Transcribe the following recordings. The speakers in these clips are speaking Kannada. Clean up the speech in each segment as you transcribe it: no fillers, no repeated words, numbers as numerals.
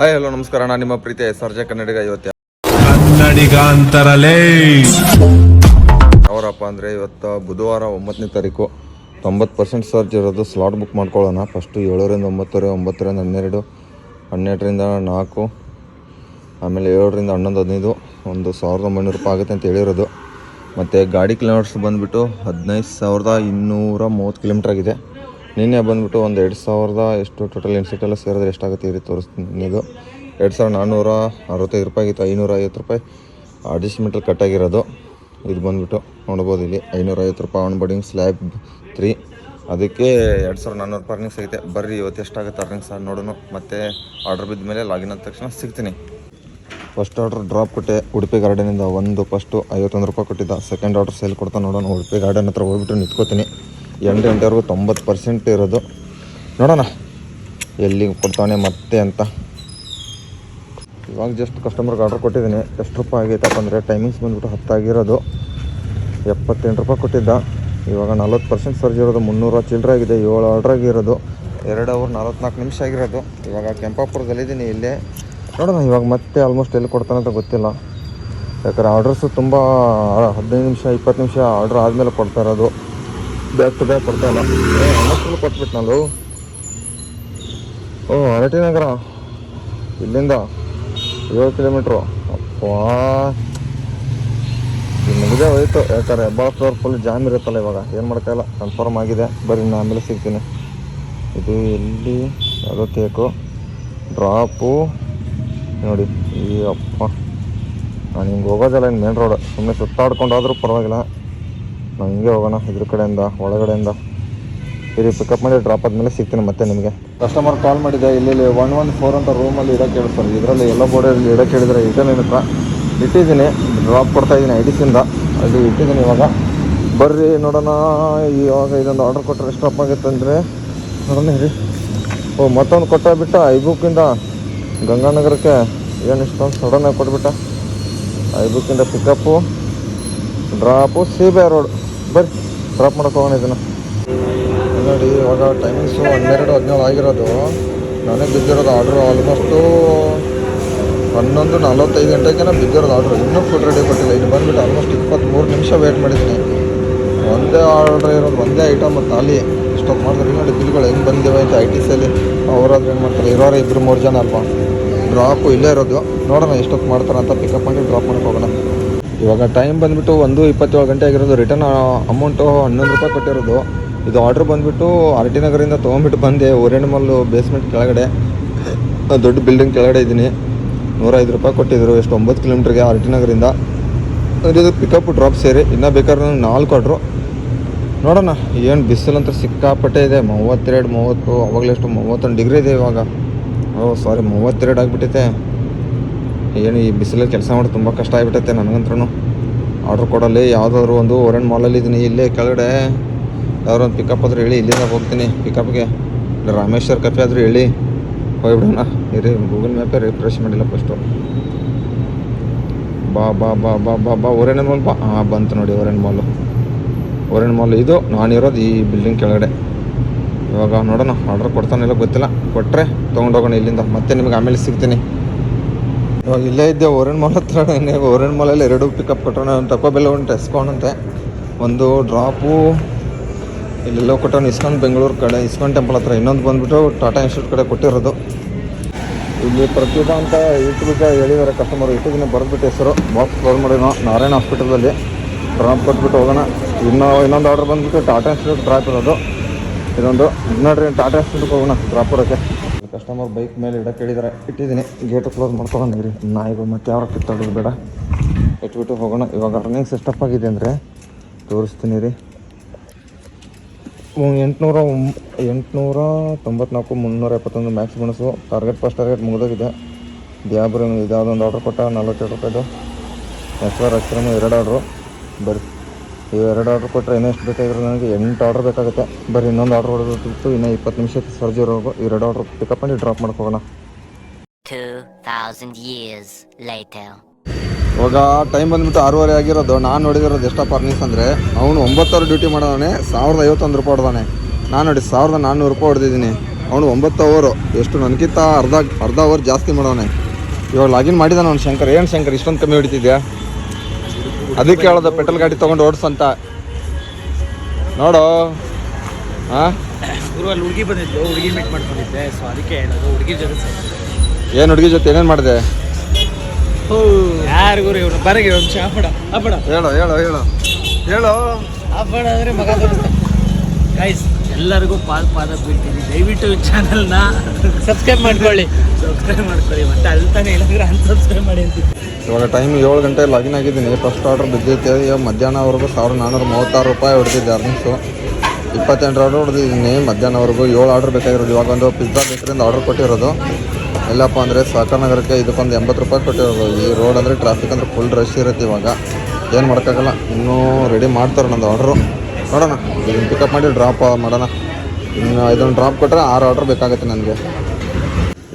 ಹಾಯ್ ಹಲೋ ನಮಸ್ಕಾರ, ನಾನು ನಿಮ್ಮ ಪ್ರೀತಿಯ ಸರ್ಜಾ ಕನ್ನಡಿಗ. ಇವತ್ತು ಕನ್ನಡಿಗ ಅಂತಾರಲೇ ಅವರಪ್ಪ ಅಂದರೆ ಇವತ್ತು ಬುಧವಾರ 9ನೇ ತಾರೀಕು 90% ಸರ್ಜ್ ಇರೋದು. ಸ್ಲಾಟ್ ಬುಕ್ ಮಾಡ್ಕೊಳ್ಳೋಣ. ಫಸ್ಟು 7ರಿಂದ 9, 9ರಿಂದ 12, 12ರಿಂದ 4, ಆಮೇಲೆ 7ರಿಂದ 11, 15 ಒಂದು 1900 ರೂಪಾಯಿ ಆಗುತ್ತೆ ಅಂತ ಹೇಳಿರೋದು. ಮತ್ತು ಗಾಡಿ ಕಿಲೋಮೀಟರ್ಸ್ ಬಂದುಬಿಟ್ಟು 15,230 ಕಿಲೋಮೀಟ್ರ್ ಆಗಿದೆ. ನಿನ್ನೆ ಬಂದುಬಿಟ್ಟು ಒಂದು 2,000 ಎಷ್ಟು ಟೋಟಲ್ ಇನ್ಸೆಟ್ ಎಲ್ಲ ಸೇರಿದ್ರೆ ಎಷ್ಟಾಗುತ್ತೆ ಈ ರೀತಿ ತೋರಿಸ್ತೀನಿ. ಇದು 2,465 ರೂಪಾಯಿ ಆಗಿತ್ತು. 550 ರೂಪಾಯಿ ಅಡ್ಜಸ್ಟ್ಮೆಂಟಲ್ಲಿ ಕಟ್ಟಾಗಿರೋದು. ಇದು ಬಂದುಬಿಟ್ಟು ನೋಡ್ಬೋದು ಇಲ್ಲಿ 550 ರೂಪಾಯಿ ಆನ್ ಬೋರ್ಡಿಂಗ್ ಸ್ಲ್ಯಾಬ್ 3, ಅದಕ್ಕೆ 2,400 ರೂಪಾಯಿ ಅರ್ನಿಂಗ್ಸ್ ಆಗಿದೆ. ಬರ್ರಿ ಇವತ್ತು ಎಷ್ಟಾಗುತ್ತೆ ಅರ್ನಿಂಗ್ಸ್ ನೋಡೋಣ. ಮತ್ತು ಆರ್ಡ್ರ್ ಬಿದ್ದ ಮೇಲೆ ಲಾಗಿನ್ ಆದ ತಕ್ಷಣ ಸಿಗ್ತೀನಿ. ಫಸ್ಟ್ ಆರ್ಡ್ರ್ ಡ್ರಾಪ್ ಕೊಟ್ಟೆ ಉಡುಪಿ ಗಾರ್ಡನಿಂದ. ಫಸ್ಟು 51 ರೂಪಾಯಿ ಕೊಟ್ಟಿದ್ದ. ಸೆಕೆಂಡ್ ಆರ್ಡ್ರ್ ಸೇಲ್ ಕೊಡ್ತಾ ನೋಡೋಣ. ಉಡುಪಿ ಗಾರ್ಡನ್ ಹತ್ರ ಹೋಗ್ಬಿಟ್ಟು ನಿಂತ್ಕೋತೀನಿ. 8 ಗಂಟೆವರೆಗೂ 90% ಇರೋದು. ನೋಡೋಣ ಎಲ್ಲಿ ಕೊಡ್ತಾನೆ ಮತ್ತೆ ಅಂತ. ಇವಾಗ ಜಸ್ಟ್ ಕಸ್ಟಮರ್ಗೆ ಆರ್ಡ್ರ್ ಕೊಟ್ಟಿದ್ದೀನಿ. ಎಷ್ಟು ರೂಪಾಯಿ ಆಗೈತಪ್ಪ ಅಂದರೆ ಟೈಮಿಂಗ್ಸ್ ಬಂದುಬಿಟ್ಟು 10 ಆಗಿರೋದು. 78 ರೂಪಾಯಿ ಕೊಟ್ಟಿದ್ದ. ಇವಾಗ 40% ಸರ್ಜ್ ಇರೋದು. 300 ಚಿಲ್ಲರೆ ಆಗಿದೆ. 7 ಆರ್ಡ್ರ್ ಆಗಿರೋದು. 2 ಅವರ್ 44 ನಿಮಿಷ ಆಗಿರೋದು. ಇವಾಗ ಕೆಂಪಾಪುರದಲ್ಲಿದ್ದೀನಿ. ಇಲ್ಲೇ ನೋಡೋಣ ಇವಾಗ ಮತ್ತೆ ಆಲ್ಮೋಸ್ಟ್ ಎಲ್ಲಿ ಕೊಡ್ತಾನೆ ಅಂತ ಗೊತ್ತಿಲ್ಲ. ಯಾಕಂದರೆ ಆರ್ಡ್ರಸ್ಸು ತುಂಬ 15 ನಿಮಿಷ 20 ನಿಮಿಷ ಆರ್ಡ್ರ್ ಆದಮೇಲೆ ಕೊಡ್ತಾ ಇರೋದು. ಬ್ಯಾಕ್ ಟು ಬ್ಯಾಕ್ ಕೊಡ್ತಾ ಇಲ್ಲ. ಅನ್ನಷ್ಟಲ್ಲಿ ಕೊಟ್ಬಿಟ್ಟು ನಾನು ಅರಟಿ ನಗರ ಇಲ್ಲಿಂದ 7 ಕಿಲೋಮೀಟ್ರು. ಅಪ್ಪಾ ಇದು ಮುಗಿದೇ ಹೋಯ್ತು. ಯಾಕಂದರೆ ಹೆಬ್ಬಾಳ ಫ್ಲೋರ್ ಫುಲ್ ಜಾಮ್ ಇರುತ್ತಲ್ಲ. ಇವಾಗ ಏನು ಮಾಡೋಕ್ಕಾಗಲ್ಲ. ಕನ್ಫರ್ಮ್ ಆಗಿದೆ. ಬರೀ ನಾನು ಆಮೇಲೆ ಸಿಗ್ತೀನಿ. ಇದು ಎಲ್ಲಿ ಯಾವುದೋ ಕೇಕು ಡ್ರಾಪು ನೋಡಿ. ಈ ಅಪ್ಪ ನಾನು ಹಿಂಗೆ ಹೋಗೋದಲ್ಲ. ಇನ್ನು ಮೇನ್ ರೋಡ್ ಸುಮ್ಮನೆ ಸುತ್ತಾಡ್ಕೊಂಡು ಹೋದ್ರೂ ಪರವಾಗಿಲ್ಲ. ನಾವು ಹಿಂಗೆ ಹೋಗೋಣ ಇದ್ರ ಕಡೆಯಿಂದ ಒಳಗಡೆಯಿಂದ. ಇಲ್ಲಿ ಪಿಕಪ್ ಮಾಡಿ ಡ್ರಾಪ್ ಆದಮೇಲೆ ಸಿಗ್ತೀನಿ ಮತ್ತೆ ನಿಮಗೆ. ಕಸ್ಟಮರ್ ಕಾಲ್ ಮಾಡಿದೆ. ಇಲ್ಲಿ 114 ಅಂತ ರೂಮಲ್ಲಿ ಇಡೋಕ್ಕೆ ಹೇಳ್ತಾರೆ. ಇದರಲ್ಲಿ ಎಲ್ಲ ಬೋರ್ಡಲ್ಲಿ ಇಡೋಕ್ಕೆ ಹೇಳಿದರೆ ಇದನ್ನು ಹತ್ರ ಇಟ್ಟಿದ್ದೀನಿ. ಡ್ರಾಪ್ ಕೊಡ್ತಾಯಿದ್ದೀನಿ ಐಡಿಸಿಂದ. ಅಲ್ಲಿ ಇಟ್ಟಿದ್ದೀನಿ. ಇವಾಗ ಬರ್ರಿ ನೋಡೋಣ. ಇವಾಗ ಇದೊಂದು ಆರ್ಡ್ರ್ ಕೊಟ್ಟರೆ ಎಷ್ಟು ಅಪ್ ಆಗುತ್ತೆ ಅಂದರೆ ನೋಡೋಣ ಹೇಳಿ. ಮತ್ತೊಂದು ಕೊಟ್ಟಾಗ್ಬಿಟ್ಟ ಐಬುಕ್ಕಿಂದ ಗಂಗಾನಗರಕ್ಕೆ. ಏನು ಇಷ್ಟೊಂದು ಸಡನ್ನಾಗಿ ಕೊಟ್ಬಿಟ್ಟ. ಐಬುಕ್ಕಿಂದ ಪಿಕಪ್ಪು ಡ್ರಾಪು CBI ರೋಡ್. ಬರ್ರಿ ಡ್ರಾಪ್ ಮಾಡೋಕೆ ಹೋಗೋಣ ಇದನ್ನು. ನೋಡಿ ಇವಾಗ ಟೈಮಿಂಗ್ಸು 12:17 ಆಗಿರೋದು. ನನಗೆ ಬಿದ್ದಿರೋದು ಆರ್ಡ್ರು ಆಲ್ಮೋಸ್ಟು 11:45 ಗಂಟೆಗೆ ಬಿದ್ದಿರೋದು ಆರ್ಡ್ರು. ಇನ್ನೂ ಫುಡ್ ರೆಡಿ ಕೊಟ್ಟಿಲ್ಲ. ಇನ್ನು ಬಂದುಬಿಟ್ಟು ಆಲ್ಮೋಸ್ಟ್ 23 ನಿಮಿಷ ವೇಟ್ ಮಾಡಿದ್ದೀನಿ. ಒಂದೇ ಆರ್ಡ್ರ್ ಇರೋದು, ಒಂದೇ ಐಟಮ್ ಖಾಲಿ. ಸ್ಟಾಪ್ ಮಾಡಿದ್ರೆ ನೋಡಿ ಬಿಲ್ಗಳು ಹೆಂಗೆ ಬಂದಿವೆ ಅಂತ ITCಯಲ್ಲಿ. ಅವರಾದ್ರೆ ಏನು ಮಾಡ್ತಾರೆ, ಇರೋರು 2-3 ಜನ ಅಲ್ವಾ. ಡ್ರಾಪು ಇಲ್ಲೇ ಇರೋದು. ನೋಡೋಣ ಎಷ್ಟೊತ್ತು ಮಾಡ್ತಾರೆ ಅಂತ. ಪಿಕಪ್ ಮಾಡಿ ಡ್ರಾಪ್ ಮಾಡೋಕೆ ಹೋಗೋಣ. ಇವಾಗ ಟೈಮ್ ಬಂದುಬಿಟ್ಟು 1:27 ಗಂಟೆ ಆಗಿರೋದು. ರಿಟರ್ನ್ ಅಮೌಂಟು 11 ರೂಪಾಯಿ ಕೊಟ್ಟಿರೋದು. ಇದು ಆರ್ಡ್ರ್ ಬಂದುಬಿಟ್ಟು RT ನಗರಿಂದ ತೊಗೊಂಬಿಟ್ಟು ಬಂದೆ. ಓರಿಯಂಟ್ ಮಾಲ್ ಬೇಸ್ಮೆಂಟ್ ಕೆಳಗಡೆ ದೊಡ್ಡ ಬಿಲ್ಡಿಂಗ್ ಕೆಳಗಡೆ ಇದ್ದೀನಿ. 105 ರೂಪಾಯಿ ಕೊಟ್ಟಿದ್ರು. ಎಷ್ಟು 9 ಕಿಲೋಮೀಟ್ರಿಗೆ RT ನಗರಿಂದ. ಇದು ಪಿಕಪ್ ಡ್ರಾಪ್ ಸೇರಿ. ಇನ್ನೂ ಬೇಕಾದ್ರೆ ನನಗೆ 4 ಆರ್ಡ್ರು. ನೋಡೋಣ. ಏನು ಬಿಸಿಲಂತೂ ಸಿಕ್ಕಾಪಟ್ಟೆ ಇದೆ. 32, 30 ಅವಾಗಲೆಷ್ಟು 31 ಡಿಗ್ರಿ ಇದೆ ಇವಾಗ. 32 ಆಗಿಬಿಟ್ಟೈತೆ. ಏನು ಈ ಬಿಸಿಲಲ್ಲಿ ಕೆಲಸ ಮಾಡೋದು ತುಂಬ ಕಷ್ಟ ಆಗಿಬಿಟ್ಟೈತೆ ನನಗಂದ್ರೂ. ಆರ್ಡ್ರ್ ಕೊಡಲ್ಲಿ ಯಾವುದಾದ್ರು ಒಂದು ಓರೆಂಟ್ ಮಾಲಲ್ಲಿ ಇದ್ದೀನಿ. ಇಲ್ಲೇ ಕೆಳಗಡೆ ಯಾವ್ದಾದ್ರು ಒಂದು ಪಿಕಪ್ ಆದರೂ ಹೇಳಿ. ಇಲ್ಲಿಂದ ಹೋಗ್ತೀನಿ ಪಿಕಪ್ಗೆ. ಇಲ್ಲ ರಾಮೇಶ್ವರ್ ಕೆಫೆ ಆದರೂ ಹೇಳಿ ಹೋಗ್ಬಿಡೋಣ. ಇರಿ ಗೂಗಲ್ ಮ್ಯಾಪೇ ರಿಫ್ರೆಶ್ ಮಾಡಿಲ್ಲ ಫಸ್ಟು. ಬಾ ಓರೆಂಟ್ ಮಾಲ್ ಬಾ. ಬಂತು ನೋಡಿ ಓರೆಂಟ್ ಮಾಲು. ಇದು ನಾನಿರೋದು ಈ ಬಿಲ್ಡಿಂಗ್ ಕೆಳಗಡೆ. ಇವಾಗ ನೋಡೋಣ ಆರ್ಡ್ರ್ ಕೊಡ್ತಾನಿಲ್ಲ ಗೊತ್ತಿಲ್ಲ. ಕೊಟ್ಟರೆ ತೊಗೊಂಡೋಗೋಣ ಇಲ್ಲಿಂದ. ಮತ್ತೆ ನಿಮಗೆ ಆಮೇಲೆ ಸಿಗ್ತೀನಿ. ಇವಾಗ ಇಲ್ಲೇ ಇದ್ದೆ ಓರೆಂಟ್ ಮಾಲ್ ಹತ್ರ. ಓರೆಂಟ್ ಮಾಲಲ್ಲಿ 2 ಪಿಕಪ್ ಕೊಟ್ಟೋಣ. ಒಂದು ಟಕೋ ಬೆಲ್ಲ, ಒಂದು ಟೆಸ್ಕಾನ್ ಅಂತೆ. ಒಂದು ಡ್ರಾಪು ಇಲ್ಲೆಲ್ಲೋ ಕೊಟ್ಟವನು ಇಸ್ಕಾನ್ ಬೆಂಗಳೂರು ಕಡೆ, ಇಸ್ಕಾನ್ ಟೆಂಪಲ್ ಹತ್ರ. ಇನ್ನೊಂದು ಬಂದುಬಿಟ್ಟು ಟಾಟಾ ಇನ್ಸ್ಟಿಟ್ಯೂಟ್ ಕಡೆ ಕೊಟ್ಟಿರೋದು. ಇಲ್ಲಿ ಪ್ರತಿಭಾ ಅಂತ ಯೂಟ್ಯೂಬ್ಗೆ ಹೇಳಿದ್ದಾರೆ ಕಸ್ಟಮರು. ಇಟ್ಟಿದ್ದೀನಿ ಬರೆದ್ಬಿಟ್ಟು ಹೆಸರು. ಬಾಕ್ಸ್ ಕ್ಲೋಸ್ ಮಾಡಿನೋ ನಾರಾಯಣ ಹಾಸ್ಪಿಟಲಲ್ಲಿ. ಡ್ರಾಪ್ ಕೊಟ್ಬಿಟ್ಟು ಹೋಗೋಣ. ಇನ್ನೊಂದು ಆರ್ಡ್ರ್ ಬಂದುಬಿಟ್ಟು ಟಾಟಾ ಇನ್ಸ್ಟಿಟ್ಯೂಟ್ ಡ್ರಾಪ್ ಇರೋದು. ಇದೊಂದು ನೋಡ್ರಿ ಟಾಟಾ ಇನ್ಸ್ಟಿಟ್ಯೂಟ್ಗೆ ಹೋಗೋಣ ಡ್ರಾಪ್ ಇರೋಕ್ಕೆ. ಕಸ್ಟಮರ್ ಬೈಕ್ ಮೇಲೆ ಇಡಕ್ಕೆ ಹೇಳಿದ್ದಾರೆ. ಇಟ್ಟಿದ್ದೀನಿ. ಗೇಟು ಕ್ಲೋಸ್ ಮಾಡ್ಕೊಂಡು ನೀರಿ ನಾಯಿಗಳು ಮತ್ತೆ ಯಾರು ಕಿತ್ತಾಡೋದು ಬೇಡ. ಇಟ್ಬಿಟ್ಟು ಹೋಗೋಣ. ಇವಾಗ ರನ್ನಿಂಗ್ಸ್ ಎಷ್ಟಪ್ಪ ಆಗಿದೆ ಅಂದರೆ ತೋರಿಸ್ತೀನಿ ರೀ. 894, 371 ಮ್ಯಾಕ್ಸ್ ಬೋನಸ್ಸು. ಫಸ್ಟ್ ಟಾರ್ಗೆಟ್ ಮುಗಿದೋಗಿದೆ. ಇದ್ಯಾವುದೋ ಒಂದು ಆರ್ಡ್ರ್ ಕೊಟ್ಟ 47 ರೂಪಾಯಿದು. ಅಕ್ಷರಮ್ 2 ಆರ್ಡ್ರು. ಬರ್ರಿ ಈ 2 ಆರ್ಡ್ರ್ ಕೊಟ್ಟರೆ ಇನ್ನೂ ಎಷ್ಟು ಬೇಕಾಗಿರೋ ನನಗೆ 8 ಆರ್ಡ್ರ್ ಬೇಕಾಗುತ್ತೆ. ಬರೀ ಇನ್ನೊಂದು ಆರ್ಡ್ರ್ ಹೊಡೆದಿತ್ತು. ಇನ್ನೂ 20 ನಿಮಿಷಕ್ಕೆ ಸರ್ಜಿ ಇರೋದು. ಈ 2 ಆರ್ಡ್ರ್ ಪಿಕಪ್ ಮಾಡಿ ಡ್ರಾಪ್ ಮಾಡ್ಕೊ ಹೋಗೋಣ. 2000 years later. ಇವಾಗ ಟೈಮ್ ಬಂದುಬಿಟ್ಟು 6:30 ಆಗಿರೋದು. ನಾನು ನೋಡಿದಿರೋದು ಎಷ್ಟಪ್ಪ ಅರ್ನಿಂಗ್ಸ್ ಅಂದರೆ, ಅವನು 9 ಅವರ್ ಡ್ಯೂಟಿ ಮಾಡೋದಾನೆ 1051 ರೂಪಾಯಿ ಹೊಡೆದಾನೆ. ನಾನು ನೋಡಿ 1400 ರೂಪಾಯಿ ಹೊಡೆದಿದ್ದೀನಿ. ಅವನು 9 ಅವರು ಎಷ್ಟು ನನಗಿಂತ ಅರ್ಧ ಅವರ್ ಜಾಸ್ತಿ ಮಾಡೋನೆ. ಇವಾಗ ಲಾಗಿನ್ ಮಾಡಿದಾನೆ ಅವ್ನು ಶಂಕರ್. ಏನು ಶಂಕರ್ ಇಷ್ಟೊಂದು ಕಮ್ಮಿ ಹೊಡಿತಿದ್ಯಾ? ಅದಕ್ಕೆ ಹೇಳೋದು ಪೆಟ್ರೋಲ್ ಗಾಡಿ ತೊಗೊಂಡು ಓಡಿಸಂತ ನೋಡು. ಹಾಂ ಅಲ್ಲಿ ಹುಡುಗಿ ಬಂದಿದ್ದು, ಹುಡುಗಿ ಮೀಟ್ ಮಾಡ್ಕೊಂಡಿದ್ದೆ, ಸೊ ಅದಕ್ಕೆ ಹೇಳೋದು ಹುಡುಗಿ ಜೊತೆ. ಏನು ಹುಡುಗಿ ಜೊತೆ ಏನೇನು ಮಾಡಿದೆ? ಯಾರಿಗೂ ಇವನು ಬರಗೆ ಒಂದು ಆಪಡ ಆಪಡ ಹೇಳು ಹೇಳು ಹೇಳು ಹೇಳು. ಆಪಡ ಅಂದರೆ ಮಗ ಗೈಸ್ ಎಲ್ಲರಿಗೂ ಪಾದ ಬೀಳ್ತೀನಿ. ದಯವಿಟ್ಟು ಚಾನಲ್ನ ಸಬ್ಸ್ಕ್ರೈಬ್ ಮಾಡ್ಕೊಳ್ಳಿ ಮತ್ತೆ ಅಲ್ಲಿ ತಾನೇ ಇಲ್ಲಾಂದ್ರೆ ಅನ್ಸಬ್ಸ್ಕ್ರೈಬ್ ಮಾಡಿ ಅಂತಿದ್ದೆ. ಇವಾಗ ಟೈಮ್ 7 ಗಂಟೆ ಲಾಗಿನ್ ಆಗಿದ್ದೀನಿ. ಫಸ್ಟ್ ಆರ್ಡರ್ ಬಿದ್ದೈತೆ. ಇವಾಗ ಮಧ್ಯಾಹ್ನವರೆಗೂ 1436 ರೂಪಾಯಿ ಹೊಡೆದಿದ್ದೆ ಅರ್ನಿಂಗ್ಸು. 28 ಆರ್ಡರ್ ಹೊಡೆದಿದ್ದೀನಿ ಮಧ್ಯಾಹ್ನವರೆಗೂ. 7 ಆರ್ಡರ್ ಬೇಕಾಗಿರೋದು. ಇವಾಗ ಒಂದು ಪಿಜ್ಜಾ ಬೇಕರಿಂದ ಆರ್ಡರ್ ಕೊಟ್ಟಿರೋದು. ಎಲ್ಲಪ್ಪ ಅಂದರೆ ಸಾಕರ್ ನಗರಕ್ಕೆ ಇದಕ್ಕೊಂದು 80 ರೂಪಾಯಿ ಕೊಟ್ಟಿರೋದು. ಈ ರೋಡ್ ಅಂದರೆ ಟ್ರಾಫಿಕ್ ಅಂದರೆ ಫುಲ್ ರಶ್ ಇರುತ್ತೆ. ಇವಾಗ ಏನು ಮಾಡೋಕ್ಕಾಗಲ್ಲ. ಇನ್ನೂ ರೆಡಿ ಮಾಡ್ತಾರೆ ನಂದು ಆರ್ಡ್ರು. ನೋಡೋಣ ಇದನ್ನು ಪಿಕಪ್ ಮಾಡಿ ಡ್ರಾಪ್ ಮಾಡೋಣ. ಇನ್ನು ಇದನ್ನು ಡ್ರಾಪ್ ಕೊಟ್ಟರೆ 6 ಆರ್ಡ್ರ್ ಬೇಕಾಗುತ್ತೆ ನನಗೆ.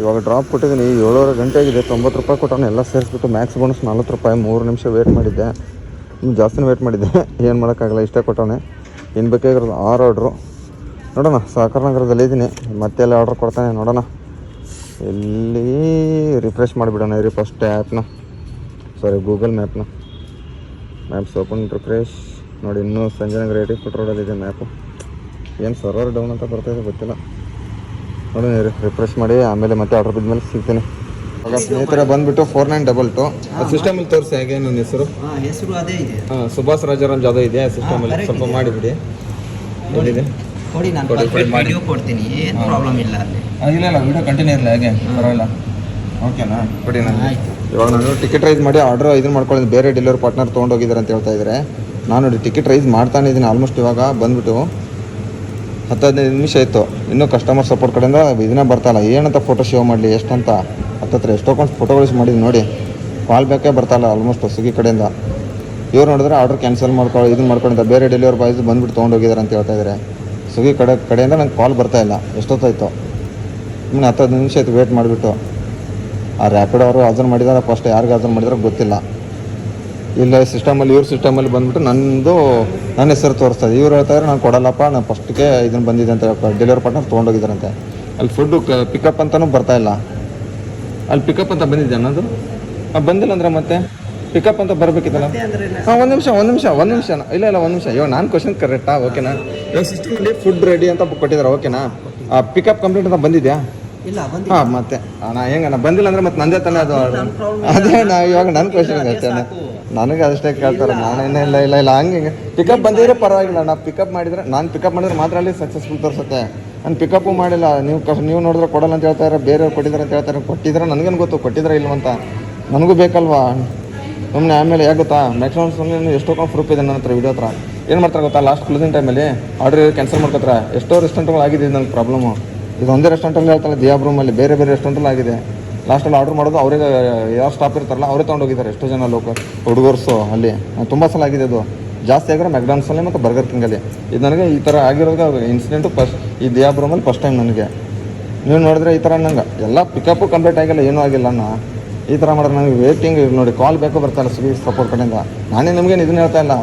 ಇವಾಗ ಡ್ರಾಪ್ ಕೊಟ್ಟಿದ್ದೀನಿ. 7:30 ಗಂಟೆ ಆಗಿದೆ. 90 ರೂಪಾಯಿ ಕೊಟ್ಟವನು. ಎಲ್ಲ ಸೇರಿಸ್ಬಿಟ್ಟು ಮ್ಯಾಕ್ಸ್ ಬೋನಸ್ 40 ರೂಪಾಯಿ. 3 ನಿಮಿಷ ವೇಟ್ ಮಾಡಿದ್ದೆ. ಇನ್ನು ಜಾಸ್ತಿನೇ ವೇಟ್ ಮಾಡಿದ್ದೆ. ಏನು ಮಾಡೋಕ್ಕಾಗಲ್ಲ, ಇಷ್ಟೇ ಕೊಟ್ಟವನೆ. ಇನ್ನು ಬೇಕಾಗಿರೋದು 6 ಆರ್ಡ್ರು. ನೋಡೋಣ ಸಾಕರ್ ನಗರದಲ್ಲಿ ಇದ್ದೀನಿ. ಮತ್ತೆ ಎಲ್ಲ ಆರ್ಡ್ರ್ ಕೊಡ್ತಾನೆ. ನೋಡೋಣ ಎಲ್ಲಿ ರಿಫ್ರೆಶ್ ಮಾಡಿಬಿಡೋಣ ಇರಿ ಫಸ್ಟ್ ಆ್ಯಪ್ನ. ಸಾರಿ ಗೂಗಲ್ ಮ್ಯಾಪ್ಸ್ ಓಪನ್ ರಿಫ್ರೆಶ್ ನೋಡಿ. ಇನ್ನೂ ಸಂಜಯನಗರ 84 ರೋಡಲ್ಲಿದೆ ಮ್ಯಾಪು. ಏನು ಸರ್ವರ್ ಡೌನ್ ಅಂತ ಬರ್ತಾಯಿದೆ ಗೊತ್ತಿಲ್ಲ. ನೋಡಿ ರಿಫ್ರೆಶ್ ಮಾಡಿ ಆಮೇಲೆ ಮತ್ತೆ ಆರ್ಡರ್ ಬಿದ್ದ ಮೇಲೆ ಸಿಗ್ತೀನಿ. ಇವಾಗ ಸ್ನೇಹಿತರೆ ಬಂದುಬಿಟ್ಟು 4922 ಸಿಸ್ಟಮಲ್ಲಿ ತೋರಿಸಿ. ಹೇಗೆ ನನ್ನ ಹೆಸರು? ಹೆಸರು ಅದೇ ಇದೆ. ಹಾಂ ಸುಭಾಷ್ ರಾಜಾರಾಮ್ ಜಾಧವ್ ಇದೆ ಸಿಸ್ಟಮಲ್ಲಿ. ಸ್ವಲ್ಪ ಮಾಡಿಬಿಡಿ. ಎಲ್ಲಿದೆ ನೋಡಿ, ನಾನು ವಿಡಿಯೋ ಕೊಡ್ತೀನಿ, ಏನು ಪ್ರಾಬ್ಲಮ್ ಇಲ್ಲ ಅಲ್ಲಿ. ಇಲ್ಲ ವಿಡಿಯೋ ಕಂಟಿನ್ಯೂ ಇರಲಿ ಹಾಗೆ ಪರವಾಗಿಲ್ಲ. ಓಕೆನಾ ಕೊಡಿ. ನಾನು ಇವಾಗ ನಾನು ಟಿಕೆಟ್ ರೈಸ್ ಮಾಡಿ ಆರ್ಡ್ರ್ ಇದನ್ನು ಮಾಡ್ಕೊಂಡಿದ್ದು. ಬೇರೆ ಡೆಲಿವರಿ ಪಾರ್ಟ್ನರ್ ತೊಗೊಂಡೋಗಿದ್ದಾರೆ ಅಂತ ಹೇಳ್ತಾ ಇದ್ದಾರೆ. ನಾನು ಟಿಕೆಟ್ ರೈಸ್ ಮಾಡ್ತಾನೆ ಇದ್ದೀನಿ ಆಲ್ಮೋಸ್ಟ್. ಇವಾಗ ಬಂದುಬಿಟ್ಟು 10-15 ನಿಮಿಷ ಆಯಿತು. ಇನ್ನೂ ಕಸ್ಟಮರ್ ಸಪೋರ್ಟ್ ಕಡೆಯಿಂದ ಇದನ್ನೇ ಬರ್ತಾಯಿಲ್ಲ. ಏನಂತ ಫೋಟೋ ಶೇವ್ ಮಾಡಲಿ ಎಷ್ಟಂತ ಹತ್ತತ್ರ ಎಷ್ಟೊಂದು ಫೋಟೋಗಳು ಮಾಡಿದ್ದು ನೋಡಿ. ಕಾಲ್ ಬ್ಯಾಕೇ ಬರ್ತಾಯಿಲ್ಲ ಆಲ್ಮೋಸ್ಟ್ ಸ್ವಿಗ್ಗಿ ಕಡೆಯಿಂದ. ಇವ್ರು ನೋಡಿದ್ರೆ ಆರ್ಡ್ರ್ ಕ್ಯಾನ್ಸಲ್ ಮಾಡ್ಕೊಳ್ಳೋ ಇದನ್ನು ಮಾಡ್ಕೊಂಡಿದ್ದ. ಬೇರೆ ಡೆಲಿವರಿ ಬಾಯ್ಸ್ ಬಂದುಬಿಟ್ಟು ತೊಗೊಂಡೋಗಿದ್ದಾರೆ ಅಂತ ಹೇಳ್ತಾ ಇದ್ದಾರೆ. ಸ್ವಿಗ್ಗಿ ಕಡೆಯಿಂದ ನಂಗೆ ಕಾಲ್ ಬರ್ತಾಯಿಲ್ಲ. ಎಷ್ಟೊತ್ತಾಯಿತು? ಇನ್ನು 10-15 ನಿಮಿಷ ಆಯಿತು ವೇಟ್ ಮಾಡಿಬಿಟ್ಟು. ಆ ರ್ಯಾಪಿಡ್ ಅವರು ಹಾಜರು ಮಾಡಿದಾರೆ. ಫಸ್ಟ್ ಯಾರಿಗೆ ಹಾಜರು ಮಾಡಿದಾರೆ ಗೊತ್ತಿಲ್ಲ. ಇಲ್ಲ ಸಿಸ್ಟಮಲ್ಲಿ ಇವ್ರ ಸಿಸ್ಟಮಲ್ಲಿ ಬಂದುಬಿಟ್ಟು ನನ್ನ ಹೆಸರು ತೋರಿಸ್ತದೆ. ಇವ್ರು ಹೇಳ್ತಾಯಿದ್ರೆ ನಾನು ಕೊಡಲ್ಲಪ್ಪ, ನಾನು ಫಸ್ಟಿಗೆ ಇದನ್ನು ಬಂದಿದೆ ಅಂತ ಡೆಲಿವರಿ ಪಾರ್ಟ್ನರ್ ತೊಗೊಂಡೋಗಿದ್ದಾರಂತೆ. ಅಲ್ಲಿ ಫುಡ್ಡು ಪಿಕಪ್ ಅಂತಲೂ ಬರ್ತಾಯಿಲ್ಲ. ಅಲ್ಲಿ ಪಿಕಪ್ ಅಂತ ಬಂದಿದ್ದೆ ಅನ್ನೋದು ಬಂದಿಲ್ಲ ಅಂದರೆ ಮತ್ತೆ ಪಿಕಪ್ ಅಂತ ಬರಬೇಕಿತ್ತಲ್ಲ. ಹಾಂ ಒಂದು ನಿಮಿಷ ಇಲ್ಲ 1 ನಿಮಿಷ. ಇವಾಗ ನಾನು ಕ್ವಶನ್ ಕರೆಕ್ಟಾ? ಓಕೆನಾ? ಇವಾಗ ಸಿಸ್ಟಮಲ್ಲಿ ಫುಡ್ ರೆಡಿ ಅಂತ ಕೊಟ್ಟಿದ್ದಾರೆ. ಓಕೆನಾ? ಪಿಕಪ್ ಕಂಪ್ಲೀಟ್ ಅಂತ ಬಂದಿದೆಯಾ? ಇಲ್ಲ ಹಾಂ ಮತ್ತೆ ನಾ ಬಂದಿಲ್ಲ ಅಂದರೆ ಮತ್ತೆ ನಂದೇ ತಾನೇ ಅದು. ಅದೇ ಇವಾಗ ನನ್ನ ಕ್ವಶನ್ ಅಷ್ಟೇ. ನನಗೆ ಅದಷ್ಟೇ ಕೇಳ್ತಾರೆ. ನಾನೇನೇ ಇಲ್ಲ ಹಂಗೆ ಪಿಕಪ್ ಬಂದಿದ್ರೆ ಪರವಾಗಿಲ್ಲ. ನಾನು ಪಿಕಪ್ ಮಾಡಿದ್ರೆ ಮಾತ್ರ ಅಲ್ಲಿ ಸಕ್ಸಸ್ಫುಲ್ ತೋರಿಸುತ್ತೆ. ನಾನು ಪಿಕಪ್ಪು ಮಾಡಿಲ್ಲ. ನೀವು ನೋಡಿದ್ರೆ ಕೊಡಲ್ಲ ಅಂತ ಹೇಳ್ತಾರೆ. ಬೇರೆಯವ್ರು ಕೊಟ್ಟಿದ್ದಾರೆ ಅಂತ ಹೇಳ್ತಾರೆ. ಕೊಟ್ಟಿದ್ರೆ ನನಗೇನು ಗೊತ್ತು ಕೊಟ್ಟಿದ್ರೆ ಇಲ್ವಂತ. ನನಗೂ ಬೇಕಲ್ವಾ ಸುಮ್ಮನೆ. ಆಮೇಲೆ ಯಾಕೆ ಗೊತ್ತಾ, ಮ್ಯಾಕ್ಸಿಮಮ್ ಸುಮ್ಮನೆ ಎಷ್ಟೊಂದು ಪ್ರೂಫ್ ಇದೆ ನನ್ನ ಹತ್ರ. ವಿಡಿಯೋ ಹತ್ರ ಏನು ಮಾಡ್ತಾರೆ ಗೊತ್ತಾ, ಲಾಸ್ಟ್ ಕ್ಲೋಸಿಂಗ್ ಟೈಮಲ್ಲಿ ಆರ್ಡರ್ ಕ್ಯಾನ್ಸಲ್ ಮಾಡ್ಕೊತಾರೆ. ಎಷ್ಟೋ ರೆಸ್ಟೋರೆಂಟ್ಗಳು ಆಗಿದೆ ನನಗೆ ಪ್ರಾಬ್ಲಮ್ಮು. ಇದು ಒಂದೇ ರೆಸ್ಟೋರೆಂಟಲ್ಲಿ ಹೇಳ್ತಾರೆ ದಿಯಾಬ್ ರೂಮಲ್ಲಿ. ಬೇರೆ ರೆಸ್ಟೋರೆಂಟಲ್ಲಿ ಆಗಿದೆ. ಲಾಸ್ಟಲ್ಲಿ ಆರ್ಡರ್ ಮಾಡೋದು ಅವರಿಗೆ ಯಾವ ಸ್ಟಾಪ್ ಇರ್ತಾರಲ್ಲ ಅವರೇ ತೊಗೊಂಡೋಗಿದ್ದಾರೆ. ಎಷ್ಟೋ ಜನ ಹುಡುಗರ್ಸು ಅಲ್ಲಿ. ತುಂಬ ಸಲ ಆಗಿದೆ ಅದು. ಜಾಸ್ತಿ ಆಗಿರೋ ಮೆಕ್ಡಾನ್ಸಲ್ಲಿ ಮತ್ತು ಬರ್ಗರ್ ಕಿಂಗಲ್ಲಿ. ಇದು ನನಗೆ ಈ ಥರ ಆಗಿರೋದು ಇನ್ಸಿಡೆಂಟು ಈ ದಿಯಾಬ್ ರೂಮಲ್ಲಿ ಫಸ್ಟ್ ಟೈಮ್ ನನಗೆ. ನೀವು ನೋಡಿದ್ರೆ ಈ ಥರ ನಂಗೆ ಎಲ್ಲ ಪಿಕಪ್ಪು ಕಂಪ್ಲೀಟ್ ಆಗಿಲ್ಲ, ಏನೂ ಆಗಿಲ್ಲ. ಈ ಥರ ಮಾಡಿದ್ರೆ ನನಗೆ ವೇಟಿಂಗ್ ನೋಡಿ. ಕಾಲ್ ಬೇಕು ಬರ್ತಾಯಿಲ್ಲ ಸ್ವಿಗ್ಗಿ ಸಪೋರ್ಟ್ ಕಡೆಯಿಂದ. ನಾನೇ ನಿಮಗೇನು ಇದನ್ನ ಹೇಳ್ತಾ ಇಲ್ಲ.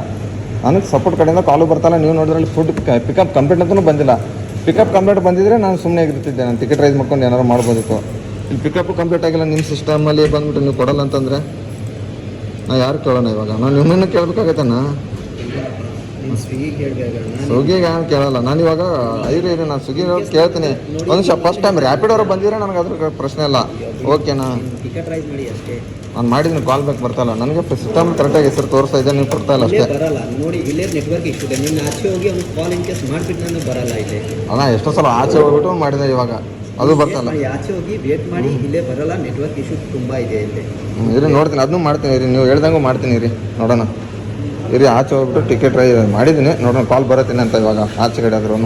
ನನಗೆ ಸಪೋರ್ಟ್ ಕಡೆಯಿಂದ ಕಾಲು ಬರ್ತಾಯಿಲ್ಲ. ನೀವು ನೋಡಿದ್ರೆ ಫುಡ್ ಪಿಕಪ್ ಕಂಪ್ಲೀಟ್ ಅಂತಲೂ ಬಂದಿಲ್ಲ. ಪಿಕಪ್ ಕಂಪ್ಲೀಟ್ ಬಂದಿದ್ರೆ ನಾನು ಸುಮ್ಮನೆ ಆಗಿರ್ತಿದ್ದೆ. ನಾನು ಟಿಕೆಟ್ ರೈಸ್ ಮಾಡ್ಕೊಂಡು ಏನಾರು ಮಾಡ್ಬೋದಿತ್ತು. ಇಲ್ಲಿ ಪಿಕಪ್ಪು ಕಂಪ್ಲೀಟ್ ಆಗಿಲ್ಲ. ನಿಮ್ಮ ಸಿಸ್ಟಮಲ್ಲಿ ಬಂದುಬಿಟ್ಟು ನೀವು ಕೊಡಲ್ಲ ಅಂತಂದರೆ ನಾನು ಯಾರು ಕೇಳೋಣ ಇವಾಗ? ನಾನು ನಿಮ್ಮನ್ನು ಕೇಳಬೇಕಾಗತ್ತಣ್ಣ. ಸ್ವಿಗ್ಗಿಗೆ ಯಾರು ಕೇಳಲ್ಲ. ನಾನು ಇವಾಗ ನಾನು ಸ್ವಿಗ್ಗಿ ಕೇಳ್ತೀನಿ. ಒಂದು ನಿಮಿಷ. ಫಸ್ಟ್ ಟೈಮ್ ರ್ಯಾಪಿಡ್ ಅವರು ಬಂದಿದ್ರೆ ನನಗೆ ಅದ್ರ ಪ್ರಶ್ನೆ ಇಲ್ಲ. ಓಕೆನಾ? ಟಿಕೆಟ್ ರೈಸ್ ಮಾಡಿ ಅಷ್ಟೇ. ನಾನು ಮಾಡಿದ್ದೀನಿ. ಕಾಲ್ ಬ್ಯಾಕ್ ಬರ್ತಾಯಿಲ್ಲ ನನಗೆ. ಸಿಸ್ಟಮ್ ಕರೆಕ್ಟಾಗಿ ಹೆಸರು ತೋರಿಸ್ತಾ ಇದೆ, ನೀವು ಕೊಡ್ತಾ ಇಲ್ಲ ಅಷ್ಟೇ. ಬರಲ್ಲ ನೋಡಿ. ಇಲ್ಲೇ ನೆಟ್ವರ್ಕ್ ಇಶ್ಯೂ ಇದೆ. ನಿನ್ನ ಆಚೆ ಹೋಗಿ ಅವ್ನು ಕಾಲ್ ಇನ್ ಕೇಸ್ ಮಾಡಿಬಿಟ್ಟು ನಾನು ಬರಲ್ಲ. ಇದೆ ಅಲ್ಲ ಎಷ್ಟೋ ಸಲ ಆಚೆ ಹೋಗ್ಬಿಟ್ಟು ಮಾಡಿದೆ. ಇವಾಗ ಅದು ಬರ್ತಾಯಿಲ್ಲ. ಆಚೆ ಹೋಗಿ ವೇಟ್ ಮಾಡಿ. ಇಲ್ಲೇ ಬರಲ್ಲ. ನೆಟ್ವರ್ಕ್ ಇಶ್ಯೂ ತುಂಬ ಇದೆ ಇಲ್ಲಿ. ಇರಿ ನೋಡ್ತೀನಿ. ಅದನ್ನೂ ಮಾಡ್ತೀನಿ ಇರಿ. ನೀವು ಹೇಳ್ದಂಗೂ ಮಾಡ್ತೀನಿ ಇರಿ. ನೋಡೋಣ ಇರಿ. ಆಚೆ ಹೋಗ್ಬಿಟ್ಟು ಟಿಕೆಟ್ ರೈ ಮಾಡಿದ್ದೀನಿ. ನೋಡೋಣ ಕಾಲ್ ಬರತ್ತೀನಿ ಅಂತ. ಇವಾಗ ಆಚೆ ಕಡೆ ಆದ್ರೂ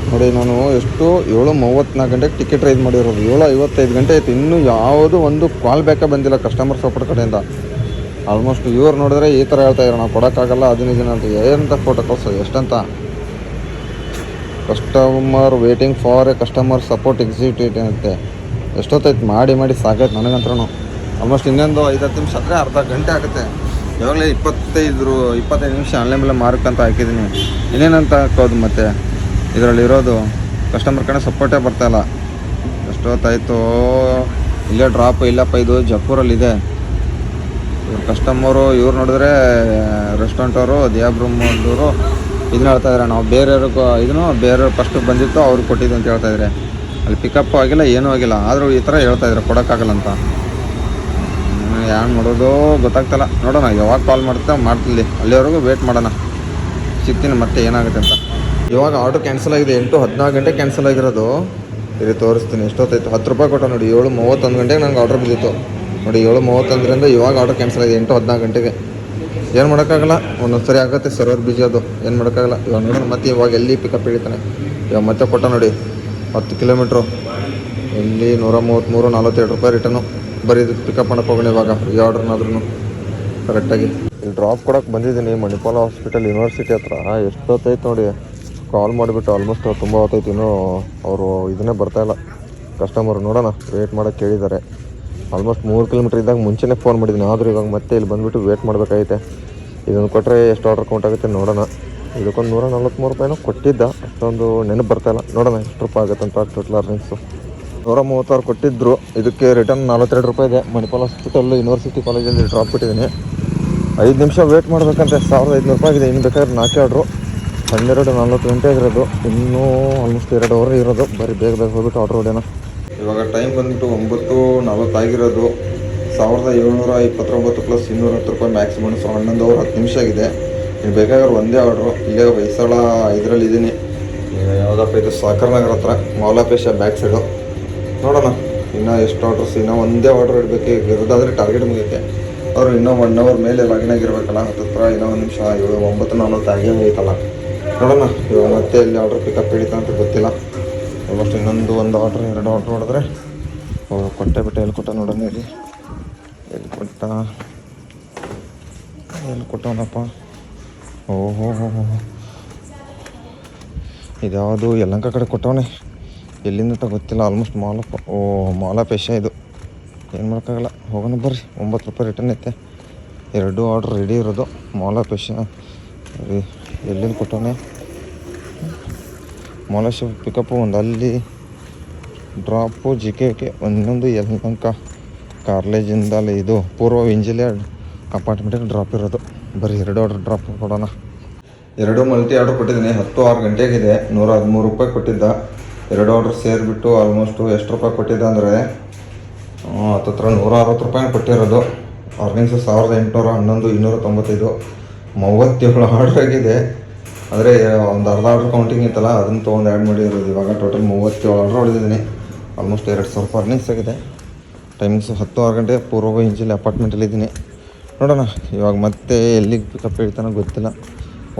ನೋಡಿ. ನಾನು ಎಷ್ಟು 7:34 ಗಂಟೆಗೆ ಟಿಕೆಟ್ ರೈಸ್ ಮಾಡಿರೋದು. 7:55 ಗಂಟೆ ಆಯಿತು. ಇನ್ನೂ ಯಾವುದೂ ಒಂದು ಕಾಲ್ ಬ್ಯಾಕೇ ಬಂದಿಲ್ಲ ಕಸ್ಟಮರ್ ಸಪೋರ್ಟ್ ಕಡೆಯಿಂದ. ಆಲ್ಮೋಸ್ಟ್ ಇವ್ರು ನೋಡಿದ್ರೆ ಈ ಥರ ಹೇಳ್ತಾ ಇದ್ದಾರೆ, ನಾವು ಕೊಡೋಕ್ಕಾಗಲ್ಲ ಅದನ್ನ ಇದನ್ನ ಅಂತ. ಏನಂತ ಫೋಟೋ ಕಳ್ಸೋದು ಎಷ್ಟಂತ? Customer waiting for A customer support executive ಅಂತೆ. ಎಷ್ಟೊತ್ತಾಯ್ತು ಮಾಡಿ ಸಾಕಾಯ್ತು ನನಗಂತೂ. ಆಲ್ಮೋಸ್ಟ್ ಇನ್ನೊಂದು 5-10 ನಿಮಿಷ ಆದರೆ ಅರ್ಧ ಗಂಟೆ ಆಗುತ್ತೆ. ಇವಾಗಲೇ 25 ನಿಮಿಷ ಆನ್ಲೈನ್ ಮೇಲೆ ಮಾರ್ಕ್ ಅಂತ ಹಾಕಿದ್ದೀನಿ. ಇನ್ನೇನಂತ ಹಾಕೋದು ಮತ್ತೆ ಇದರಲ್ಲಿರೋದು ಕಸ್ಟಮರ್ ಕಡೆ ಸಪೋರ್ಟೇ ಬರ್ತಾಯಿಲ್ಲ. ಎಷ್ಟೊತ್ತಾಯಿತು ಇಲ್ಲೇ ಡ್ರಾಪ್ ಇಲ್ಲಪ್ಪ, ಇದು ಜಕ್ಕೂರಲ್ಲಿದೆ. ಇವ್ರು ಕಸ್ಟಮರು ಇವ್ರು ನೋಡಿದ್ರೆ ರೆಸ್ಟೋರೆಂಟ್ ಅವರು ದಿಯಾಬ್ ರೂಮ್ ಅವರು ಇದನ್ನ ಹೇಳ್ತಾಯಿದ್ದಾರೆ, ನಾವು ಬೇರೆಯವ್ರಿಗೆ ಇದನ್ನು ಬೇರೆಯವ್ರು ಫಸ್ಟ್ ಬಂದಿತ್ತು ಅವ್ರಿಗೆ ಕೊಟ್ಟಿದ್ದು ಅಂತ ಹೇಳ್ತಾಯಿದ್ದಾರೆ. ಅಲ್ಲಿ ಪಿಕಪ್ ಆಗಿಲ್ಲ, ಏನೂ ಆಗಿಲ್ಲ, ಆದರೂ ಈ ಥರ ಹೇಳ್ತಾಯಿದ್ರು ಕೊಡೋಕ್ಕಾಗಲ್ಲ ಅಂತ. ಏನು ಮಾಡೋದು ಗೊತ್ತಾಗ್ತಿಲ್ಲ. ನೋಡೋಣ ಯಾವಾಗ ಕಾಲ್ ಮಾಡ್ತಿಲ್ಲಿ, ಅಲ್ಲಿವರೆಗೂ ವೇಟ್ ಮಾಡೋಣ, ಸಿಗ್ತೀನಿ ಮತ್ತೆ ಏನಾಗುತ್ತೆ ಅಂತ. ಇವಾಗ ಆರ್ಡ್ರ್ ಕ್ಯಾನ್ಸಲ್ ಆಗಿದೆ, 8:14 ಗಂಟೆ ಕ್ಯಾನ್ಸಲ್ ಆಗಿರೋದು. ಇಲ್ಲಿ ತೋರಿಸ್ತೀನಿ ಎಷ್ಟೊತ್ತಾಯಿತು. 10 ರೂಪಾಯಿ ಕೊಟ್ಟ ನೋಡಿ, 7:31 ಗಂಟೆಗೆ ನಂಗೆ ಆರ್ಡ್ರ್ ಬಿದ್ದಿತ್ತು ನೋಡಿ. 7:31 ಇವಾಗ ಆರ್ಡ್ರ್ ಕ್ಯಾನ್ಸಲ್ ಆಗಿದೆ 8:14 ಗಂಟೆಗೆ. ಏನು ಮಾಡೋಕ್ಕಾಗಲ್ಲ, ಒಂದೊಂದು ಸರಿ ಆಗುತ್ತೆ, ಸರ್ವರ್ ಬಿಜಿ ಅದು, ಏನು ಮಾಡೋಕ್ಕಾಗಲ್ಲ. ಇವಾಗ ನೋಡೋಣ ಮತ್ತೆ ಇವಾಗ ಎಲ್ಲಿ ಪಿಕಪ್ ಹಿಡಿತಾನೆ. ಇವಾಗ ಮತ್ತೆ ಕೊಟ್ಟ ನೋಡಿ 10 ಕಿಲೋಮೀಟ್ರು, ಇಲ್ಲಿ 133 42 ರೂಪಾಯಿ ರಿಟರ್ನು. ಬರೀ ಇದು ಪಿಕಪ್ ಮಾಡೋಕ್ಕೆ ಹೋಗೋಣ ಇವಾಗ ಈ ಆರ್ಡ್ರನ್ನಾದ್ರೂ ಕರೆಕ್ಟಾಗಿ. ಇಲ್ಲಿ ಡ್ರಾಪ್ ಕೊಡೋಕೆ ಬಂದಿದ್ದೀನಿ ಮಣಿಪಾಲ ಹಾಸ್ಪಿಟಲ್ ಯೂನಿವರ್ಸಿಟಿ ಹತ್ರ. ಎಷ್ಟೊತ್ತಾಯ್ತು ನೋಡಿ, ಕಾಲ್ ಮಾಡಿಬಿಟ್ಟು ಆಲ್ಮೋಸ್ಟ್ ತುಂಬ ಹೊತ್ತಾಯ್ತು, ಇನ್ನೂ ಅವರು ಇದನ್ನೇ ಬರ್ತಾಯಿಲ್ಲ ಕಸ್ಟಮರ್. ನೋಡೋಣ ವೇಟ್ ಮಾಡೋಕ್ಕೆ ಕೇಳಿದ್ದಾರೆ. ಆಲ್ಮೋಸ್ಟ್ 3 ಕಿಲೋಮೀಟ್ರ್ ಇದ್ದಾಗ ಮುಂಚೆನೇ ಫೋನ್ ಮಾಡಿದ್ದೀನಿ, ಆದರೂ ಇವಾಗ ಮತ್ತೆ ಇಲ್ಲಿ ಬಂದುಬಿಟ್ಟು ವೇಟ್ ಮಾಡಬೇಕಾಗೈತೆ. ಇದನ್ನು ಕೊಟ್ಟರೆ ಎಷ್ಟು ಆರ್ಡ್ರ್ ಕೌಂಟ್ ಆಗುತ್ತೆ ನೋಡೋಣ. ಇದಕ್ಕೊಂದು 143 ರೂಪಾಯಿನೂ ಕೊಟ್ಟಿದ್ದ, ಅಷ್ಟೊಂದು ನೆನಪು ಬರ್ತಾಯಿಲ್ಲ. ನೋಡೋಣ ಎಷ್ಟು ರೂಪಾಯಿ ಆಗುತ್ತೆ ಅಂತ ಟೋಟಲ್ ಅರ್ನಿಂಗ್ಸು. 136 ಕೊಟ್ಟಿದ್ದರು, ಇದಕ್ಕೆ ರಿಟರ್ನ್ 42 ರೂಪಾಯಿ ಇದೆ. ಮಣಿಪಾಲ್ ಹಾಸ್ಪಿಟಲ್ ಯೂನಿವರ್ಸಿಟಿ ಕಾಲೇಜಲ್ಲಿ ಡ್ರಾಪ್ ಬಿಟ್ಟಿದ್ದೀನಿ. 5 ನಿಮಿಷ ವೇಟ್ ಮಾಡಬೇಕಂತೆ, 1500 ರೂಪಾಯಿ ಆಗಿದೆ. ಇನ್ನು ಬೇಕಾದ್ರೆ 4 ಆರ್ಡ್ರು, 12:40 ಗಂಟೆ ಆಗಿರೋದು, ಇನ್ನೂ ಆಲ್ಮೋಸ್ಟ್ 2 ಅವರ್ ಇರೋದು. ಬರೀ ಬೇಗ ಹೋಗ್ಬಿಟ್ಟು ಆರ್ಡ್ರ್ ಹೊಡೆಯೋಣ. ಇವಾಗ ಟೈಮ್ ಬಂದುಬಿಟ್ಟು 9:40 ಆಗಿರೋದು. 1729 ಪ್ಲಸ್ 210 ರೂಪಾಯಿ ಮ್ಯಾಕ್ಸಿಮಮ್. 11 ಅವರ್ 10 ನಿಮಿಷ ಆಗಿದೆ. ಇನ್ನು ಬೇಕಾದ್ರೆ ಒಂದೇ ಆರ್ಡ್ರು. ಇಲ್ಲೇ ಹೊಯ್ಸಳ ಇದರಲ್ಲಿ ಇದ್ದೀನಿ, ಯಾವುದಪ್ಪ ಇದು, ಸಾಕರ್ ನಗರ ಹತ್ರ, ಮೌಲಾಪೇಶ ಬ್ಯಾಕ್ ಸೈಡು. ನೋಡೋಣ ಇನ್ನೂ ಎಷ್ಟು ಆರ್ಡ್ರಸ್, ಇನ್ನೂ ಒಂದೇ ಆರ್ಡ್ರ್ ಇಡಬೇಕು. ಇರೋದಾದರೆ ಟಾರ್ಗೆಟ್ ಮುಗಿಯುತ್ತೆ. ಅವರು ಇನ್ನೂ 1 ಅವರ್ ಮೇಲೆ ಲಾಗಿನ್ ಆಗಿರ್ಬೇಕಲ್ಲ, ಹತ್ತಿರ ಇನ್ನೂ 1 ನಿಮಿಷ. 9:40 ಆಗೇ ಹೋಯ್ತಲ್ಲ. ನೋಡೋಣ ಇವಾಗ ಮತ್ತೆ ಎಲ್ಲಿ ಆರ್ಡ್ರ್ ಪಿಕಪ್ ಹಿಡಿತಾ ಅಂತ ಗೊತ್ತಿಲ್ಲ. ಆಲ್ಮೋಸ್ಟ್ ಇನ್ನೊಂದು 1 ಆರ್ಡ್ರ್ 2 ಆರ್ಡ್ರ್ ಹೊಡೆದ್ರೆ ಕೊಟ್ಟೆ ಬಿಟ್ಟೆ. ಎಲ್ಲಿ ಕೊಟ್ಟ ನೋಡೋಣ, ಇಲ್ಲಿ ಎಲ್ಲಿ ಕೊಟ್ಟವನಪ್ಪ. ಓಹೋ ಇದ್ಯಾವುದು ಯಲಹಂಕ ಕಡೆ ಕೊಟ್ಟವನೇ, ಎಲ್ಲಿಂದ ಗೊತ್ತಿಲ್ಲ. ಆಲ್ಮೋಸ್ಟ್ ಮಾಲಾಪೇಶ ಇದು, ಏನು ಮಾಡೋಕ್ಕಾಗಲ್ಲ. ಹೋಗೋಣ ಬರ್ರಿ. 9 ರೂಪಾಯಿ ರಿಟರ್ನ್ ಐತೆ. 2 ಆರ್ಡ್ರ್ ರೆಡಿ ಇರೋದು. ಮಾಲಾಪೇಶ ಎಲ್ಲಿಂದ ಕೊಟ್ಟವನೇ, ಮಾಲಾಶ ಪಿಕಪ್ಪು ಒಂದು, ಅಲ್ಲಿ ಡ್ರಾಪು JKK, ಇನ್ನೊಂದು ಯಲಹಂಕ ಕಾಲೇಜಿಂದ ಅಲ್ಲಿ ಇದು ಪೂರ್ವ ಇಂಜಿನಿಯರ್ ಅಪಾರ್ಟ್ಮೆಂಟಿಗೆ ಡ್ರಾಪ್ ಇರೋದು. ಬರೀ 2 ಆರ್ಡ್ರ್ ಡ್ರಾಪ್ ಕೊಡೋಣ. 2 ಮಲ್ಟಿ ಆರ್ಡ್ರ್ ಕೊಟ್ಟಿದ್ದೀನಿ. 10:06 ಗಂಟೆಗಿದೆ, 113 ರೂಪಾಯಿ ಕೊಟ್ಟಿದ್ದ. 2 ಆರ್ಡ್ರ್ ಸೇರಿಬಿಟ್ಟು ಆಲ್ಮೋಸ್ಟು ಎಷ್ಟು ರೂಪಾಯಿ ಕೊಟ್ಟಿದ್ದ ಅಂದರೆ ಹತ್ತಿರ 160 ರೂಪಾಯಿ ಕೊಟ್ಟಿರೋದು. ಅರ್ನಿಂಗ್ಸು 1811 295 37 ಆರ್ಡ್ರ್ ಆಗಿದೆ. ಅಂದರೆ ಒಂದು ಅರ್ಧ ಆರ್ಡ್ರ್ ಕೌಂಟಿಂಗ್ ಇತ್ತಲ್ಲ, ಅದನ್ನು ತೊಗೊಂಡು ಆ್ಯಡ್ ಮಾಡಿರೋದು. ಇವಾಗ ಟೋಟಲ್ 37 ಆರ್ಡ್ರ್ ಹೊಡೆದಿದ್ದೀನಿ. ಆಲ್ಮೋಸ್ಟ್ 2,000 ರೂಪಾಯಿ ಅರ್ನಿಂಗ್ಸ್ ಆಗಿದೆ. ಟೈಮಿಂಗ್ಸು 10:06 ಗಂಟೆ, ಪೂರ್ವ ಇಂಜಿಲಿ ಅಪಾರ್ಟ್ಮೆಂಟಲ್ಲಿದ್ದೀನಿ. ನೋಡೋಣ ಇವಾಗ ಮತ್ತೆ ಎಲ್ಲಿಗೆ ಪಿಕಪ್ ಹೇಳ್ತಾನೋ ಗೊತ್ತಿಲ್ಲ.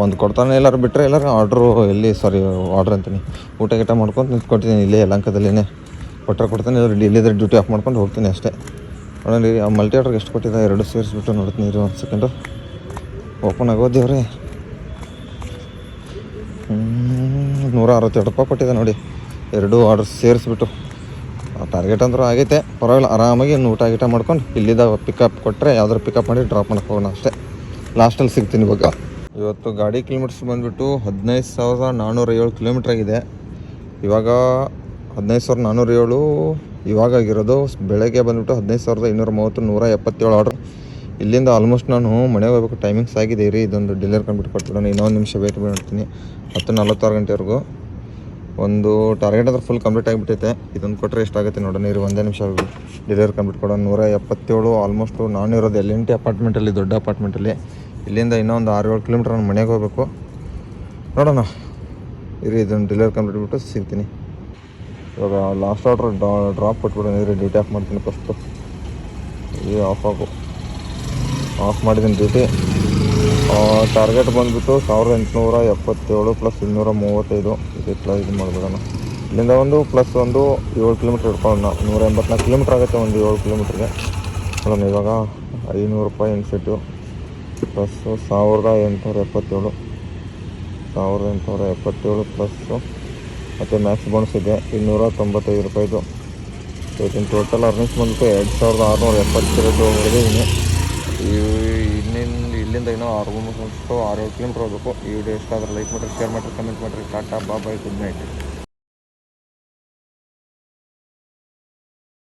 ಒಂದು ಕೊಡ್ತಾನೆ, ಎಲ್ಲರೂ ಬಿಟ್ಟರೆ ಎಲ್ಲರೂ ಆರ್ಡ್ರು ಆರ್ಡ್ರ್ ಅಂತೀನಿ, ಊಟ ಗೀಟ ಮಾಡ್ಕೊಂಡು ನಿಂತ್ಕೊಟ್ಟಿದ್ದೀನಿ ಇಲ್ಲೇ ಯಲಹಂಕದಲ್ಲಿನೇ. ಕೊಡ್ತಾನೆ, ಇಲ್ಲಿದ್ರೆ ಡ್ಯೂಟಿ ಆಫ್ ಮಾಡ್ಕೊಂಡು ಹೋಗ್ತೀನಿ ಅಷ್ಟೇ. ನೋಡೋಣ ಆ ಮಲ್ಟಿ ಆರ್ಡ್ರಿಗೆ ಎಷ್ಟು ಕೊಟ್ಟಿದ್ದ, 2 ಸೇರಿಸ್ಬಿಟ್ಟು ನೋಡ್ತೀನಿ ರೀ. 1 ಸೆಕೆಂಡು ಓಪನ್ ಆಗೋದೇವ್ರಿ. 162 ರೂಪಾಯಿ ಕೊಟ್ಟಿದ್ದೆ ನೋಡಿ, 2 ಆರ್ಡ್ರ್ ಸೇರಿಸ್ಬಿಟ್ಟು. ಟಾರ್ಗೆಟ್ ಅಂದರೂ ಆಗೈತೆ, ಪರವಾಗಿಲ್ಲ. ಆರಾಮಾಗಿ ಇನ್ನು ಊಟ ಗೀಟ ಮಾಡ್ಕೊಂಡು ಇಲ್ಲಿದ್ದ ಪಿಕಪ್ ಕೊಟ್ಟರೆ ಯಾವ್ದಾರು ಪಿಕಪ್ ಮಾಡಿ ಡ್ರಾಪ್ ಮಾಡೋಕೆ ಹೋಗೋಣ ಅಷ್ಟೇ. ಲಾಸ್ಟಲ್ಲಿ ಸಿಗ್ತೀನಿ ಇವಾಗ. ಇವತ್ತು ಗಾಡಿ ಕಿಲೋಮೀಟರ್ಸ್ ಬಂದುಬಿಟ್ಟು 15,407 ಕಿಲೋಮೀಟ್ರ್ ಆಗಿದೆ. ಇವಾಗ 15,407 ಇವಾಗ ಆಗಿರೋದು. ಬೆಳಗ್ಗೆ ಬಂದುಬಿಟ್ಟು 15,230 177 ಆರ್ಡ್ರ್. ಇಲ್ಲಿಂದ ಆಲ್ಮೋಸ್ಟ್ ನಾನು ಮನೆಗೆ ಹೋಗ್ಬೇಕು, ಟೈಮಿಂಗ್ಸ್ ಆಗಿದೆ ರೀ. ಇದೊಂದು ಡಿಲಿವರಿ ಕಂಪ್ಲೀಟ್ ಕೊಟ್ಬಿಡೋಣ. ಇನ್ನೊಂದು ನಿಮಿಷ ವೇಟ್ ಮಾಡ್ತೀನಿ, 10:46 ಗಂಟೆವರೆಗೂ. ಒಂದು ಟಾರ್ಗೆಟ್ ಅಂದ್ರೆ ಫುಲ್ ಕಂಪ್ಲೀಟ್ ಆಗಿಬಿಟ್ಟೈತೆ. ಇದೊಂದು ಕೊಟ್ಟರೆ ಎಷ್ಟಾಗುತ್ತೆ ನೋಡೋಣ ಇರಿ. 1 ನಿಮಿಷ ಡೆಲಿವರಿ ಕಂಪ್ಲೀಟ್ ಕೊಡೋಣ. 177 ಆಲ್ಮೋಸ್ಟು. ನಾನು ಇರೋದು LNT ಅಪಾರ್ಟ್ಮೆಂಟಲ್ಲಿ, ದೊಡ್ಡ ಅಪಾರ್ಟ್ಮೆಂಟಲ್ಲಿ. ಇಲ್ಲಿಂದ ಇನ್ನೊಂದು 6-7 ಕಿಲೋಮೀಟ್ರ್ ನಾನು ಮನೆಗೆ ಹೋಗಬೇಕು. ನೋಡೋಣ ಇರಿ, ಇದನ್ನು ಡೆಲಿವರಿ ಕಂಪ್ಲೀಟ್ ಬಿಟ್ಟು ಸಿಗ್ತೀನಿ. ಇವಾಗ ಲಾಸ್ಟ್ ಆರ್ಡ್ರ್ ಡ್ರಾಪ್ ಕೊಟ್ಬಿಡೋಣ ಇರಿ. ಡ್ಯೂಟಿ ಆಫ್ ಮಾಡ್ತೀನಿ ಫಸ್ಟು. ಈ ಆಫ್ ಮಾಡಿದ್ದೀನಿ ಡ್ಯೂಟಿ. ಟಾರ್ಗೆಟ್ ಬಂದುಬಿಟ್ಟು 1877 ಪ್ಲಸ್ 235. ಇದು ಮಾಡಿಬಿಡೋಣ. ಇಲ್ಲಿಂದ ಒಂದು ಪ್ಲಸ್ 7 ಕಿಲೋಮೀಟ್ರ್ ಹಿಡ್ಕೊಳ್ಳೋಣ. 184 ಕಿಲೋಮೀಟ್ರ್ ಆಗುತ್ತೆ ಒಂದು 7 ಕಿಲೋಮೀಟ್ರಿಗೆ. ನೋಡೋಣ ಇವಾಗ 500 ರೂಪಾಯಿ ಇನ್ಸೆಂಟಿವ್ ಪ್ಲಸ್ 1877 ಪ್ಲಸ್ಸು ಮತ್ತು ಮ್ಯಾಕ್ಸ್ ಬೋನಸ್ ಇದೆ 295 ರೂಪಾಯಿದು. ಇವತ್ತಿನ ಟೋಟಲ್ ಅರ್ನಿಂಗ್ಸ್ ಬಂದುಬಿಟ್ಟು 2672 ಹೊಡೆದಿದ್ದೀನಿ. ಇಲ್ಲಿಂದ ಇನ್ನೂ 6-7 ಕಿಲೋಮೀಟ್ರ್ ಹೋಗಬೇಕು. ಈ ವಿಡಿಯೋ ಇಷ್ಟ ಆದರೆ ಲೈಕ್ ಮಾಡಿರಿ, ಶೇರ್ ಮಾಡಿರಿ, ಕಮೆಂಟ್ ಮಾಡಿರಿ. ಟಾಟಾ ಬಾಯ್, ಗುಡ್ ನೈಟ್.